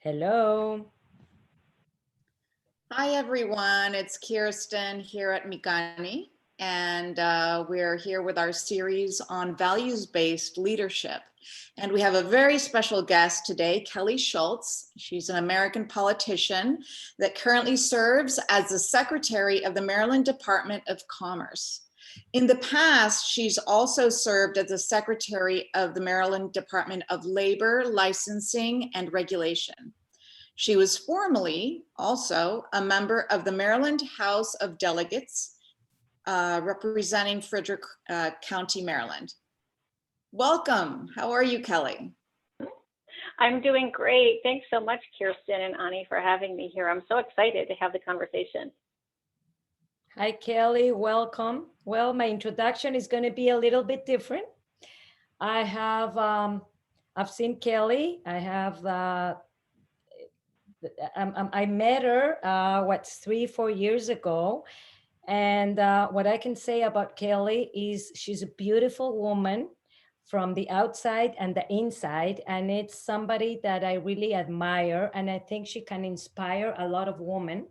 Hello. Hi everyone, it's Kirsten here at Mikkani, and we're here with our series on values-based leadership. And we have a very special guest today, Kelly Schulz. She's an American politician that currently serves as the Secretary of the Maryland Department of Commerce. In the past, she's also served as the Secretary of the Maryland Department of Labor, Licensing, and Regulation. She was formerly also a member of the Maryland House of Delegates, representing Frederick County, Maryland. Welcome. How are you, Kelly? I'm doing great. Thanks so much, Kirsten and Ani, for having me here. I'm so excited to have the conversation. Hi, Kelly. Welcome. Well, my introduction is going to be a little bit different. I have, I've seen Kelly. I met her, 3, 4 years ago. And what I can say about Kelly is she's a beautiful woman from the outside and the inside. And it's somebody that I really admire. And I think she can inspire a lot of women,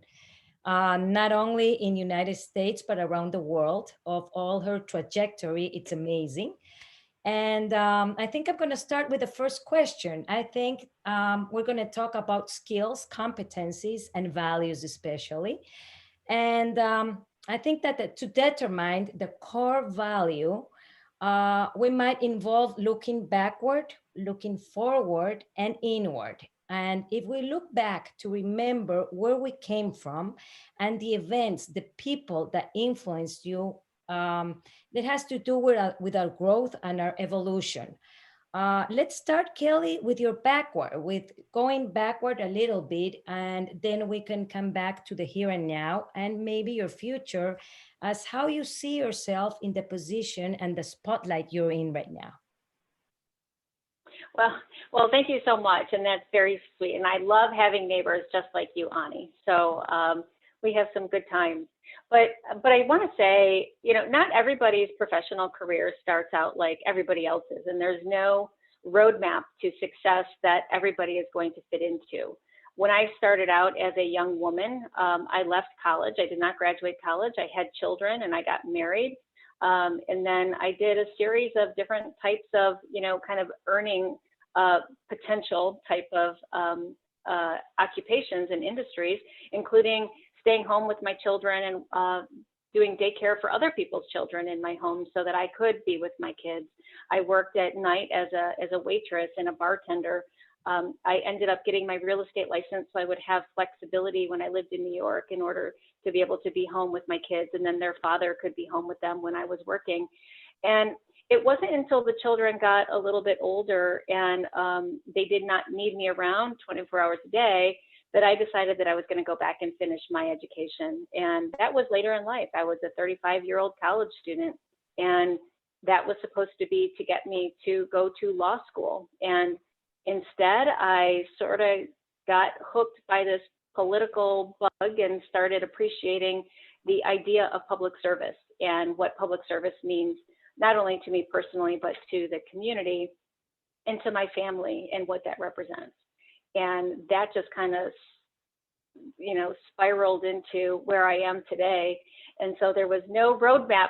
not only in United States, but around the world. Of all her trajectory, it's amazing. And I think I'm going to start with the first question. I think we're going to talk about skills, competencies, and values, especially. And I think that to determine the core value, we might involve looking backward, looking forward, and inward. And if we look back to remember where we came from and the events, the people that influenced you, that has to do with our growth and our evolution. Let's start, Kelly, with your backward, with going backward a little bit, and then we can come back to the here and now and maybe your future as how you see yourself in the position and the spotlight you're in right now. Well, thank you so much, and that's very sweet. And I love having neighbors just like you, Ani. So we have some good times. But I want to say, not everybody's professional career starts out like everybody else's, and there's no roadmap to success that everybody is going to fit into. When I started out as a young woman, I left college. I did not graduate college. I had children, and I got married. And then I did a series of different types of, kind of earning potential type of occupations and industries, including staying home with my children and doing daycare for other people's children in my home so that I could be with my kids. I worked at night as a waitress and a bartender. I ended up getting my real estate license so I would have flexibility when I lived in New York in order to be able to be home with my kids, and then their father could be home with them when I was working. And it wasn't until the children got a little bit older and they did not need me around 24 hours a day that I decided that I was going to go back and finish my education. And that was later in life. I was a 35-year-old college student, and that was supposed to be to get me to go to law school. And instead, I sort of got hooked by this political bug and started appreciating the idea of public service and what public service means, not only to me personally, but to the community and to my family and what that represents. And that just kind of, spiraled into where I am today. And so there was no roadmap,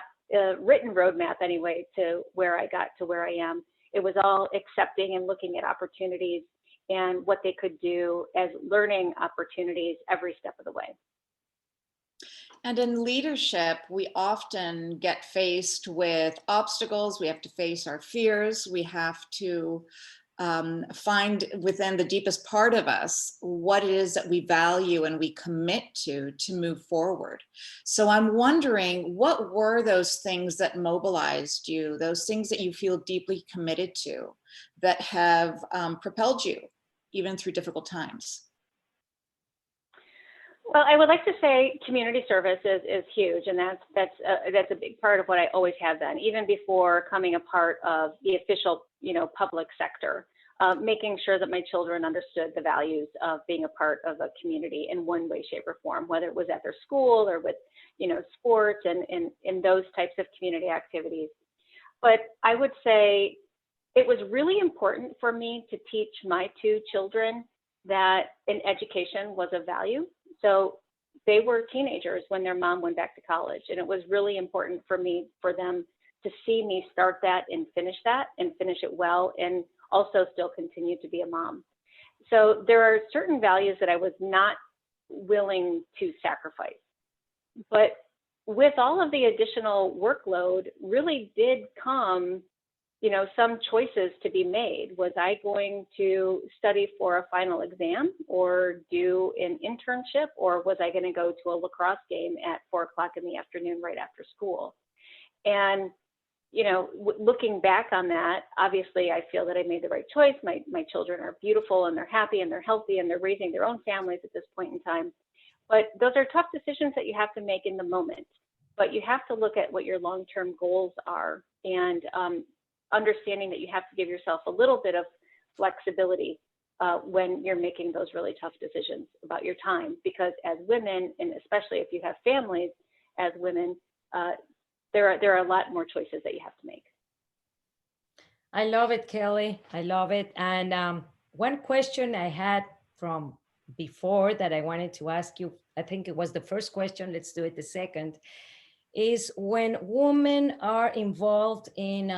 written roadmap anyway, to where I got to where I am. It was all accepting and looking at opportunities and what they could do as learning opportunities every step of the way. And in leadership, we often get faced with obstacles. We have to face our fears. We have to find within the deepest part of us what it is that we value and we commit to move forward. So I'm wondering, what were those things that mobilized you, those things that you feel deeply committed to, that have propelled you even through difficult times? Well, I would like to say community service is huge, and that's a big part of what I always have done, even before coming a part of the official, public sector. Making sure that my children understood the values of being a part of a community in one way, shape, or form, whether it was at their school or with, sports and those types of community activities. But I would say it was really important for me to teach my two children that an education was of value. So they were teenagers when their mom went back to college, and it was really important for them to see me start that and finish it well, and also still continue to be a mom. So there are certain values that I was not willing to sacrifice. But with all of the additional workload really did come, some choices to be made. Was I going to study for a final exam or do an internship, or was I going to go to a lacrosse game at 4 o'clock in the afternoon right after school? And looking back on that, obviously I feel that I made the right choice. My children are beautiful and they're happy and they're healthy and they're raising their own families at this point in time. But those are tough decisions that you have to make in the moment. But you have to look at what your long-term goals are, and understanding that you have to give yourself a little bit of flexibility when you're making those really tough decisions about your time. Because as women, and especially if you have families as women, there are a lot more choices that you have to make. I love it, Kelly. I love it. And one question I had from before that I wanted to ask you, I think it was the first question, let's do it the second, is when women are involved in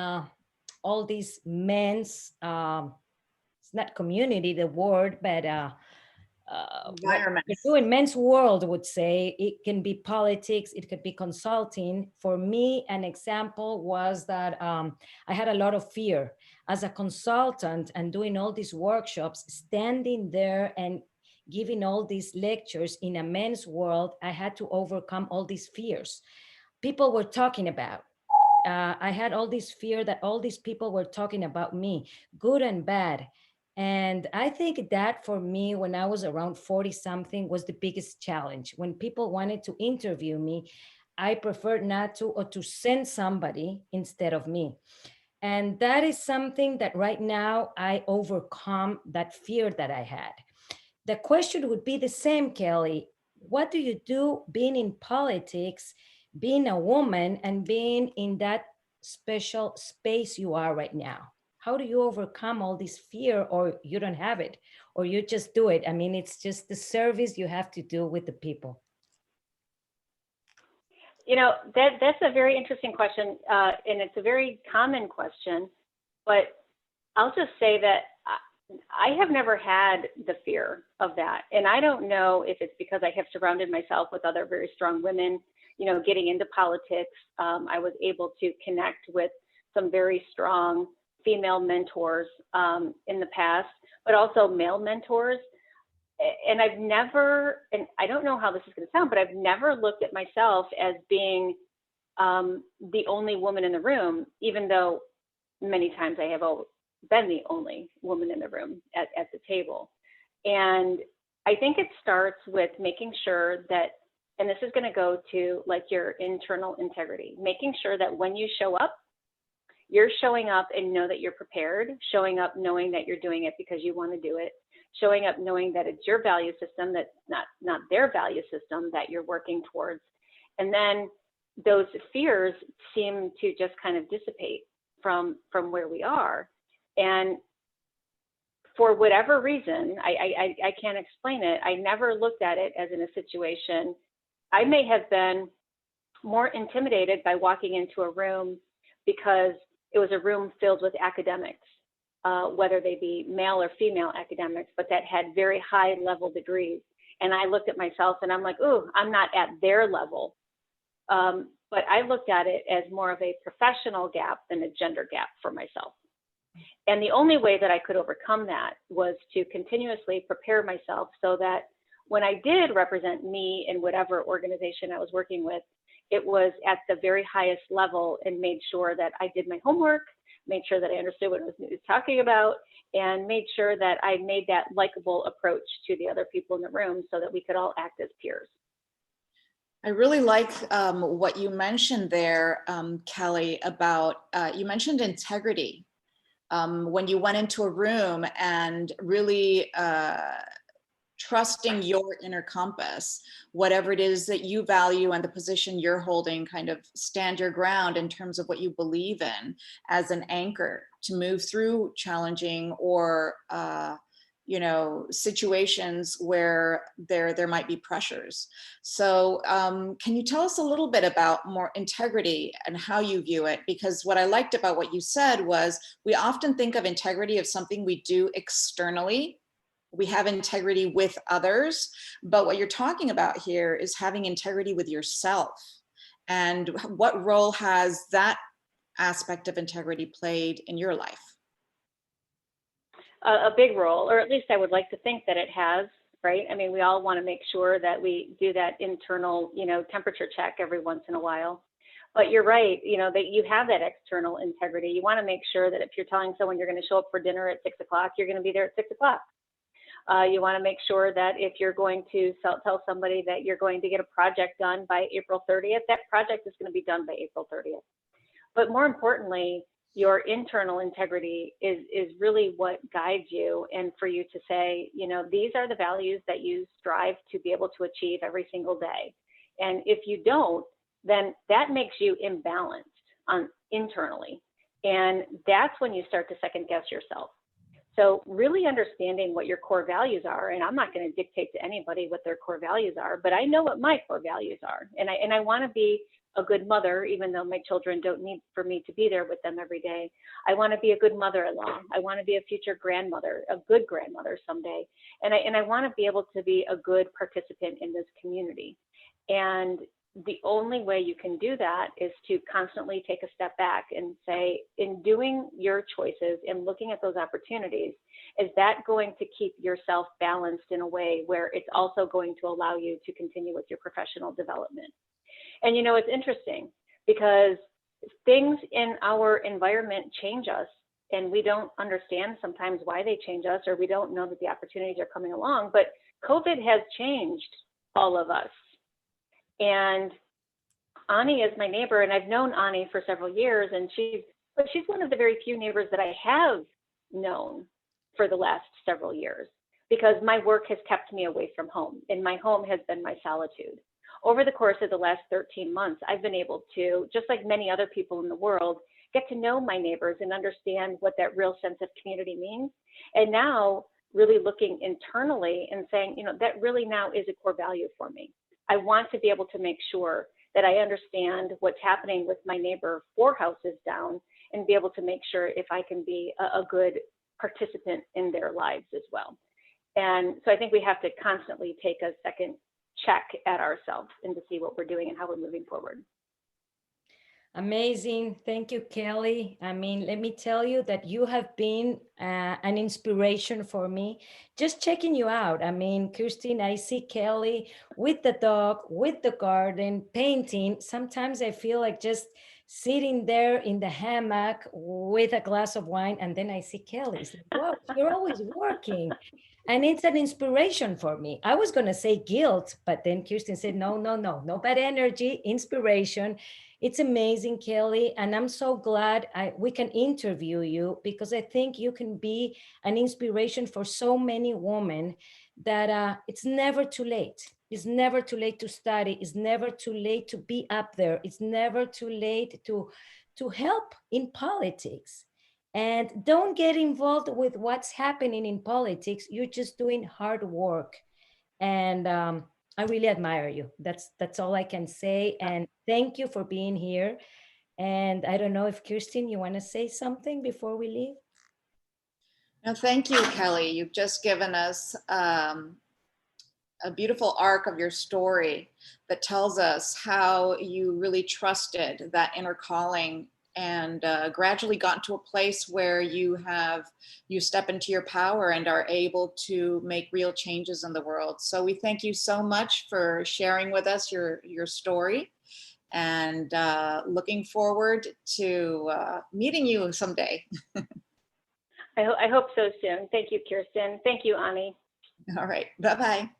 all these men's, it's not community, the word, but what you're Environments. doing, men's world would say, it can be politics, it could be consulting. For me, an example was that I had a lot of fear as a consultant and doing all these workshops, standing there and giving all these lectures in a men's world. I had to overcome all these fears people were talking about. I had all this fear that all these people were talking about me, good and bad. And I think that for me, when I was around 40 something, was the biggest challenge. When people wanted to interview me, I preferred not to, or to send somebody instead of me. And that is something that right now I overcome that fear that I had. The question would be the same, Kelly. What do you do being in politics, being a woman, and being in that special space you are right now? How do you overcome all this fear, or you don't have it, or you just do it? I mean, it's just the service you have to do with the people. That's a very interesting question, and it's a very common question, but I'll just say that I have never had the fear of that. And I don't know if it's because I have surrounded myself with other very strong women, getting into politics. I was able to connect with some very strong female mentors in the past, but also male mentors. And I've never, and I don't know how this is going to sound, but I've never looked at myself as being the only woman in the room, even though many times I have been the only woman in the room at the table. And I think it starts with making sure that, and this is going to go to like your internal integrity, making sure that when you show up, you're showing up and know that you're prepared, showing up knowing that you're doing it because you want to do it, showing up knowing that it's your value system, that's not their value system that you're working towards. And then those fears seem to just kind of dissipate from where we are. And for whatever reason, I can't explain it. I never looked at it as in a situation. I may have been more intimidated by walking into a room because it was a room filled with academics, whether they be male or female academics, but that had very high level degrees. And I looked at myself and I'm like, ooh, I'm not at their level. But I looked at it as more of a professional gap than a gender gap for myself. And the only way that I could overcome that was to continuously prepare myself so that when I did represent me in whatever organization I was working with, it was at the very highest level, and made sure that I did my homework, made sure that I understood what I was talking about, and made sure that I made that likable approach to the other people in the room so that we could all act as peers. I really like what you mentioned there, Kelly, about, you mentioned integrity. When you went into a room and really trusting your inner compass, whatever it is that you value and the position you're holding, kind of stand your ground in terms of what you believe in as an anchor to move through challenging or situations where there might be pressures. So can you tell us a little bit about more integrity and how you view it? Because what I liked about what you said was we often think of integrity as something we do externally. We have integrity with others, but what you're talking about here is having integrity with yourself. And what role has that aspect of integrity played in your life? A big role, or at least I would like to think that it has, right? I mean, we all want to make sure that we do that internal, temperature check every once in a while. But you're right, that you have that external integrity. You want to make sure that if you're telling someone you're going to show up for dinner at 6 o'clock, you're going to be there at 6 o'clock. You want to make sure that if you're going to tell somebody that you're going to get a project done by April 30th, that project is going to be done by April 30th. But more importantly, your internal integrity is really what guides you, and for you to say, these are the values that you strive to be able to achieve every single day. And if you don't, then that makes you imbalanced internally. And that's when you start to second guess yourself. So really understanding what your core values are, and I'm not going to dictate to anybody what their core values are, but I know what my core values are. And I want to be a good mother, even though my children don't need for me to be there with them every day. I want to be a good mother-in-law. I want to be a future grandmother, a good grandmother someday. And I want to be able to be a good participant in this community. And the only way you can do that is to constantly take a step back and say, in doing your choices and looking at those opportunities, is that going to keep yourself balanced in a way where it's also going to allow you to continue with your professional development? And it's interesting because things in our environment change us, and we don't understand sometimes why they change us, or we don't know that the opportunities are coming along. But COVID has changed all of us. And Ani is my neighbor, and I've known Ani for several years, and she's one of the very few neighbors that I have known for the last several years, because my work has kept me away from home, and my home has been my solitude. Over the course of the last 13 months, I've been able to, just like many other people in the world, get to know my neighbors and understand what that real sense of community means. And now really looking internally and saying, that really now is a core value for me. I want to be able to make sure that I understand what's happening with my neighbor 4 houses down, and be able to make sure if I can be a good participant in their lives as well. And so I think we have to constantly take a second check at ourselves and to see what we're doing and how we're moving forward. Amazing. Thank you, Kelly. I mean, let me tell you that you have been an inspiration for me. Just checking you out. I mean, Kirsten, I see Kelly with the dog, with the garden, painting. Sometimes I feel like just sitting there in the hammock with a glass of wine, and then I see Kelly. It's like, wow, you're always working. And it's an inspiration for me. I was going to say guilt, but then Kirsten said, no bad energy, inspiration. It's amazing, Kelly. And I'm so glad we can interview you, because I think you can be an inspiration for so many women that it's never too late. It's never too late to study. It's never too late to be up there. It's never too late to help in politics. And don't get involved with what's happening in politics. You're just doing hard work. And I really admire you. That's all I can say. And thank you for being here. And I don't know if Kirsten, you want to say something before we leave? No, thank you, Kelly. You've just given us a beautiful arc of your story that tells us how you really trusted that inner calling and gradually gotten to a place where you step into your power and are able to make real changes in the world. So we thank you so much for sharing with us your story, and looking forward to meeting you someday. I hope so soon. Thank you, Kirsten. Thank you, Ani. All right. Bye-bye.